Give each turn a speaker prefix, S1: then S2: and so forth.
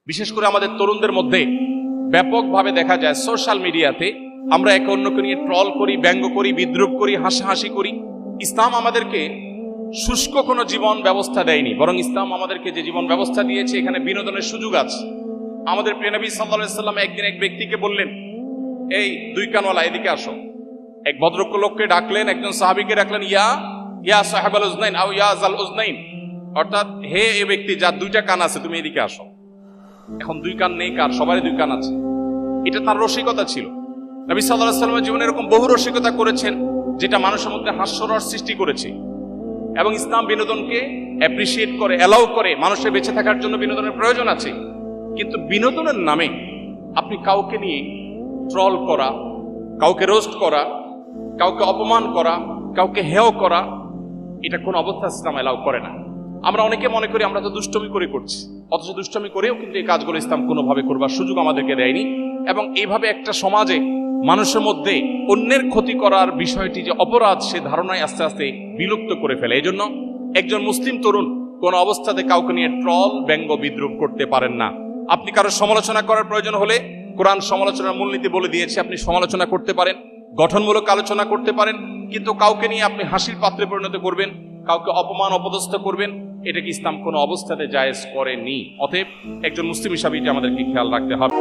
S1: বিশেষ করে আমাদের তরুণদের মধ্যে ব্যাপকভাবে দেখা যায় সোশ্যাল মিডিয়াতে আমরা একে অন্যকে নিয়ে ট্রল করি, ব্যঙ্গ করি, বিদ্রুপ করি, হাসাহাসি করি। ইসলাম আমাদেরকে শুষ্ক কোনো জীবন ব্যবস্থা দেয়নি, বরং ইসলাম আমাদেরকে যে জীবন ব্যবস্থা দিয়েছে এখানে বিনোদনের সুযোগ আছে। আমাদের প্রিয় নবী সাল্লাল্লাহু আলাইহি ওয়াসাল্লাম একদিন এক ব্যক্তিকে বললেন, এই দুই কানওয়ালা এদিকে আসো। এক ভদ্রলোককে ডাকলেন, একজন সাহাবীকে ডাকলেন, ইয়া সাহাবাল উজনাইন আও ইয়া জাল উজনাইন, অর্থাৎ হে এই ব্যক্তি যার দুইটা কান আছে তুমি এদিকে আসো। এখন দুই কান নেই কার? সবারই দুই কান আছে। এটা তার রসিকতা ছিল। নবী সাল্লাল্লাহু আলাইহি ওয়াসাল্লামের জীবনে এরকম বহু রসিকতা করেছেন যেটা মানুষের মধ্যে হাস্যরস সৃষ্টি করেছে। এবং ইসলাম বিনোদনকে অ্যাপ্রিসিয়েট করে, অ্যালাউ করে। মানুষের বেঁচে থাকার জন্য বিনোদনের প্রয়োজন আছে, কিন্তু বিনোদনের নামে আপনি কাউকে নিয়ে ট্রল করা, কাউকে রোস্ট করা, কাউকে অপমান করা, কাউকে হেয় করা, এটা কোন অবস্থা ইসলাম অ্যালাউ করে না। আমরা অনেকে মনে করি আমরা তো দুষ্টমি করে করছি, অথচ দুষ্টমি করেও কিন্তু এই কাজগুলো ইসলাম কোনোভাবে করবার সুযোগ আমাদেরকে দেয়নি। এবং এইভাবে একটা সমাজে মানুষের মধ্যে অন্যের ক্ষতি করার বিষয়টি যে অপরাধ, সে ধারণায় আস্তে আস্তে বিলুপ্ত করে ফেলে। এই জন্য একজন মুসলিম তরুণ কোন অবস্থাতে কাউকে নিয়ে ট্রল, ব্যঙ্গ, বিদ্রুপ করতে পারেন না। আপনি কারো সমালোচনা করার প্রয়োজন হলে কোরআন সমালোচনার মূলনীতি বলে দিয়েছে, আপনি সমালোচনা করতে পারেন, গঠনমূলক আলোচনা করতে পারেন, কিন্তু কাউকে নিয়ে আপনি হাসির পাত্রে পরিণত করবেন, কাউকে অপমান অপদস্থ করবেন, এটা কি ইসলাম কোনো অবস্থাতে জায়েজ করেনি। অতএব একজন মুসলিম হিসাবে এটা আমাদেরকে খেয়াল রাখতে হবে।